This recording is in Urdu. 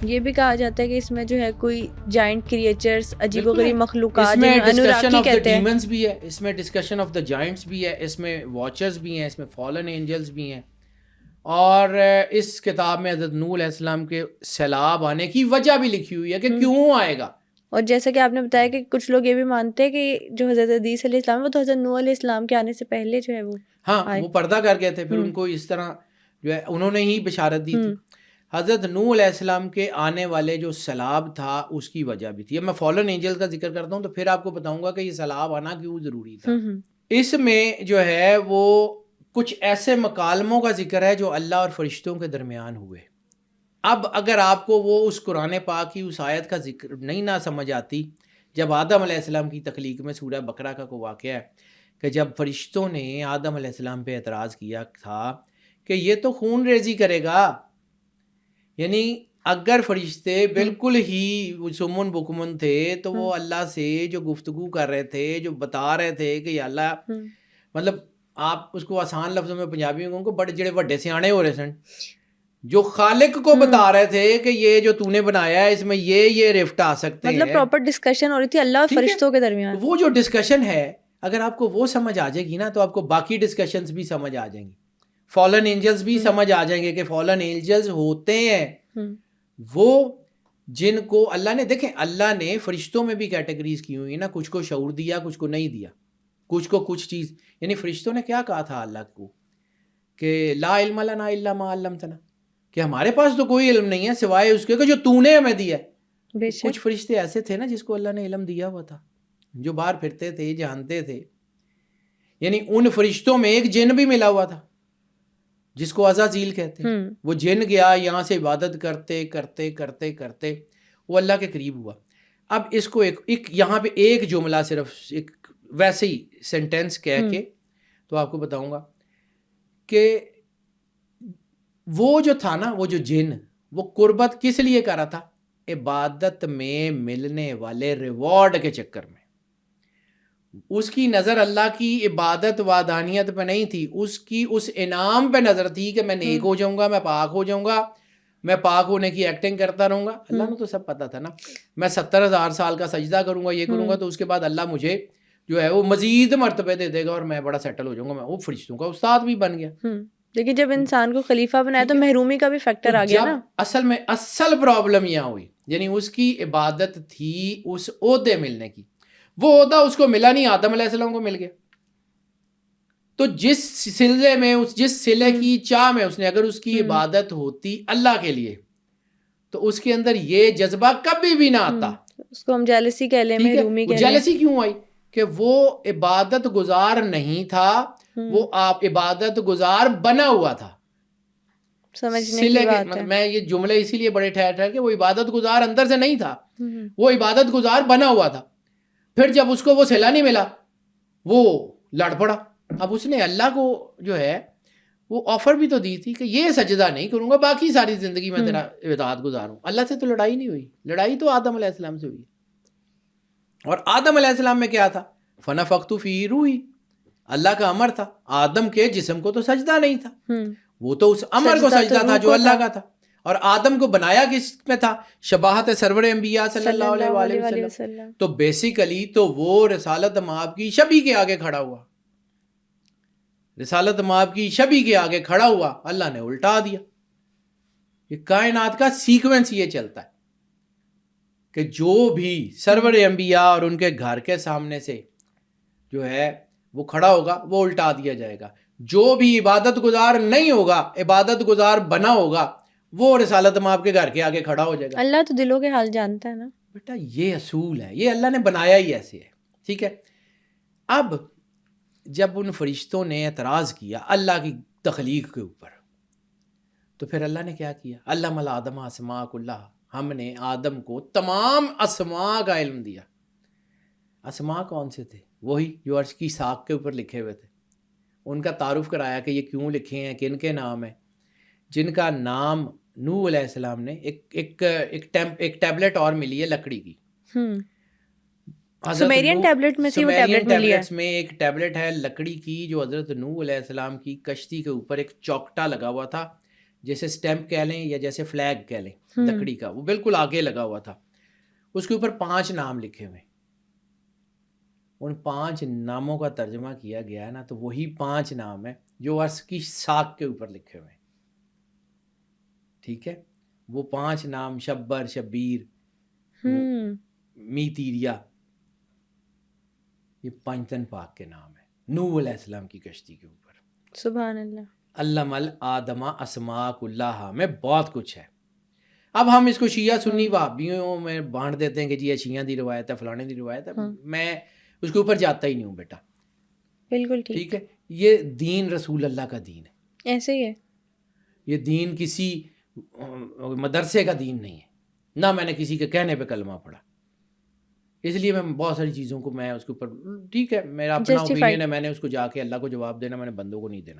یہ بھی کہا جاتا ہے کہ اس میں جو ہے کوئی جائنٹ کریچرز، عجیب و غریب مخلوقات، اس میں جنہیں ڈسکشن انوراکی آف دا کہتے ہیں. ڈیمنز بھی ہے، اس میں ڈسکشن آف دا جائنٹس بھی ہے، اس میں واچرز بھی ہیں، اس میں فالن اینجلز بھی ہیں. اور اس کتاب میں حضرت نوح علیہ السلام کے سیلاب آنے کی وجہ بھی لکھی ہوئی ہے کہ کیوں آئے گا. اور جیسا کہ آپ نے بتایا کہ کچھ لوگ یہ بھی مانتے ہیں کہ جو حضرت حدیث علیہ السلام وہ تو حضرت نوح علیہ السلام کے آنے سے پہلے جو ہے وہ ہاں وہ پردہ کر گئے تھے، پھر ان کو اس طرح جو ہے انہوں نے ہی بشارت دی تھی. حضرت نوح علیہ السلام کے آنے والے جو سیلاب تھا اس کی وجہ بھی تھی. اب میں فالن اینجل کا ذکر کرتا ہوں تو پھر آپ کو بتاؤں گا کہ یہ سیلاب آنا کیوں ضروری تھا. اس میں جو ہے وہ کچھ ایسے مکالموں کا ذکر ہے جو اللہ اور فرشتوں کے درمیان ہوئے. اب اگر آپ کو وہ اس قرآن پاک کی اس آیت کا ذکر نہیں نہ سمجھ آتی، جب آدم علیہ السلام کی تخلیق میں سورہ بقرہ کا کوئی واقعہ ہے کہ جب فرشتوں نے آدم علیہ السلام پہ اعتراض کیا تھا کہ یہ تو خون ریزی کرے گا، یعنی اگر فرشتے بالکل ہی سمن بکمن تھے تو وہ اللہ سے جو گفتگو کر رہے تھے، جو بتا رہے تھے کہ یا اللہ، مطلب آپ اس کو آسان لفظوں میں پنجابی میں کہوں کہ بڑے جڑے وڈے سیانے ہو رہے سن، جو خالق کو بتا رہے تھے کہ یہ جو تو نے بنایا ہے اس میں یہ رفٹ آ سکتے ہیں. مطلب پراپر ڈسکشن ہو رہی تھی اللہ اور فرشتوں کے درمیان. وہ جو ڈسکشن ہے اگر آپ کو وہ سمجھ آ جائے گی نا تو آپ کو باقی ڈسکشنز بھی سمجھ آ جائیں گی. فالن اینجلز بھی سمجھ آ جائیں گے کہ فالن اینجلز ہوتے ہیں وہ جن کو اللہ نے، دیکھیں اللہ نے فرشتوں میں بھی کیٹیگریز کی ہوئی نا، کچھ کو شعور دیا، کچھ کو نہیں دیا، کچھ کو کچھ چیز. یعنی فرشتوں نے کیا کہا تھا اللہ کو کہ لا علم لنا الا ما علمتنا، کہ ہمارے پاس تو کوئی علم نہیں ہے سوائے اس کے کہ جو تو نے ہمیں دیا. کچھ فرشتے ایسے تھے نا جس کو اللہ نے علم دیا ہوا تھا، جو باہر پھرتے تھے، جانتے تھے. یعنی ان فرشتوں میں ایک جن بھی ملا ہوا تھا جس کو عزازیل کہتے ہیں. وہ جن گیا یہاں سے عبادت کرتے کرتے کرتے کرتے وہ اللہ کے قریب ہوا. اب اس کو ایک یہاں پہ ایک جملہ صرف ایک ویسے ہی سینٹینس کہہ کے تو آپ کو بتاؤں گا کہ وہ جو تھا نا، وہ جو جن، وہ قربت کس لیے کر رہا تھا؟ عبادت میں ملنے والے ریوارڈ کے چکر میں. اس کی نظر اللہ کی عبادت وحدانیت پہ نہیں تھی، اس کی اس انعام پہ نظر تھی کہ میں نیک ہو جاؤں گا، میں پاک ہو جاؤں گا، میں پاک ہونے کی ایکٹنگ کرتا رہوں گا. اللہ نے تو سب پتا تھا نا، میں 70,000 سال کا سجدہ کروں گا، یہ کروں گا، تو اس کے بعد اللہ مجھے جو ہے وہ مزید مرتبے دے دے گا اور میں بڑا سیٹل ہو جاؤں گا. میں وہ فرشتوں کا استاد بھی بن گیا. لیکن جب انسان کو خلیفہ بنایا تو محرومی کا بھی فیکٹر آ گیا نا. اصل میں اصل پرابلم یہاں ہوئی، یعنی اس کی عبادت تھی اس عہدے ملنے کی، وہ عہدہ اس کو ملا نہیں، آدم علیہ السلام کو مل گیا. تو جس سلسلے میں جس صلے کی چاہ میں اس نے اگر اس کی عبادت ہوتی اللہ کے لیے تو اس کے اندر یہ جذبہ کبھی بھی نہ آتا. اس کو ہم جیلسی کہہ لیں، محرومی کہہ لیں. جیلسی کیوں آئی؟ کہ وہ عبادت گزار نہیں تھا، وہ آپ عبادت گزار بنا ہوا تھا. سمجھنے کی بات ہے. میں یہ جملے اسی لیے بڑے ٹھہر کہ وہ عبادت گزار اندر سے نہیں تھا، وہ عبادت گزار بنا ہوا تھا. پھر جب اس کو وہ صلہ نہیں ملا وہ لڑ پڑا. اب اس نے اللہ کو جو ہے وہ آفر بھی تو دی تھی کہ یہ سجدہ نہیں کروں گا، باقی ساری زندگی میں تیرا عبادت گزاروں. اللہ سے تو لڑائی نہیں ہوئی، لڑائی تو آدم علیہ السلام سے ہوئی. اور آدم علیہ السلام میں کیا تھا؟ فنفخت فیہ روحی، اللہ کا امر تھا. آدم کے جسم کو تو سجدہ نہیں تھا، وہ تو اس امر کو سجدہ تھا جو اللہ کا تھا. اور آدم کو بنایا کس میں تھا؟ شباہت سرور انبیاء صلی اللہ علیہ وآلہ وسلم. تو بیسیکلی تو وہ رسالت مآب کی شبیہ کے آگے کھڑا ہوا، رسالت مآب کی شبیہ کے آگے کھڑا ہوا، اللہ نے الٹا دیا. یہ کائنات کا سیکوینس یہ چلتا ہے کہ جو بھی سرور انبیاء اور ان کے گھر کے سامنے سے جو ہے وہ کھڑا ہوگا وہ الٹا دیا جائے گا. جو بھی عبادت گزار نہیں ہوگا، عبادت گزار بنا ہوگا، وہ رسالت مآب کے گھر کے آگے کھڑا ہو جائے گا. اللہ تو دلوں کے حال جانتا ہے نا بیٹا، یہ اصول ہے، یہ اللہ نے بنایا ہی ایسے ہے. ٹھیک ہے. اب جب ان فرشتوں نے اعتراض کیا اللہ کی تخلیق کے اوپر تو پھر اللہ نے کیا کیا؟ علم آدم اسماء کلھا، ہم نے آدم کو تمام اسماء کا علم دیا. اسماء کون سے تھے؟ وہی جو عرش کی ساق کے اوپر لکھے ہوئے تھے. ان کا تعارف کرایا کہ یہ کیوں لکھے ہیں، کن کے نام ہیں. جن کا نام نوح علیہ السلام نے ایک ٹیبلٹ اور ملی ہے لکڑی کی، سمیرین ٹیبلٹ میں سے وہ ٹیبلٹ ملی ہے. میں ایک ٹیبلٹ ہے لکڑی کی جو حضرت نوح علیہ السلام کی کشتی کے اوپر ایک چوکٹا لگا ہوا تھا جیسے سٹیمپ کہہ لیں یا جیسے فلیگ کہہ لیں لکڑی کا، وہ بالکل آگے لگا ہوا تھا، اس کے اوپر 5 نام لکھے ہوئے. ان 5 ناموں کا ترجمہ کیا گیا ہے نا تو وہی 5 نام ہیں جو عرش کی ساق کے اوپر لکھے ہوئے ہیں. ٹھیک ہے، وہ 5 نام شبر، شبیر، میتیریا، یہ پنجتن پاک کے نام ہیں نوح علیہ السلام کی کشتی کے اوپر. سبحان اللہ. علم الآدم اسماء کلھا میں بہت کچھ ہے. اب ہم اس کو شیعہ سنی وہابیوں میں بانٹ دیتے ہیں کہ جی یہ شیعہ دی روایت ہے، فلانے دی روایت ہے. میں اس کے اوپر جاتا ہی نہیں ہوں بیٹا. بالکل ٹھیک ہے، یہ دین رسول اللہ کا دین ہے، ایسے ہی ہے. یہ دین کسی مدرسے کا دین نہیں ہے، نہ میں نے کسی کے کہنے پہ کلمہ پڑھا. اس لیے میں بہت ساری چیزوں کو میں اس کے اوپر ٹھیک ہے میرا اپنا اوپینین ہے، میں نے اس کو جا کے اللہ کو جواب دینا، میں نے بندوں کو نہیں دینا.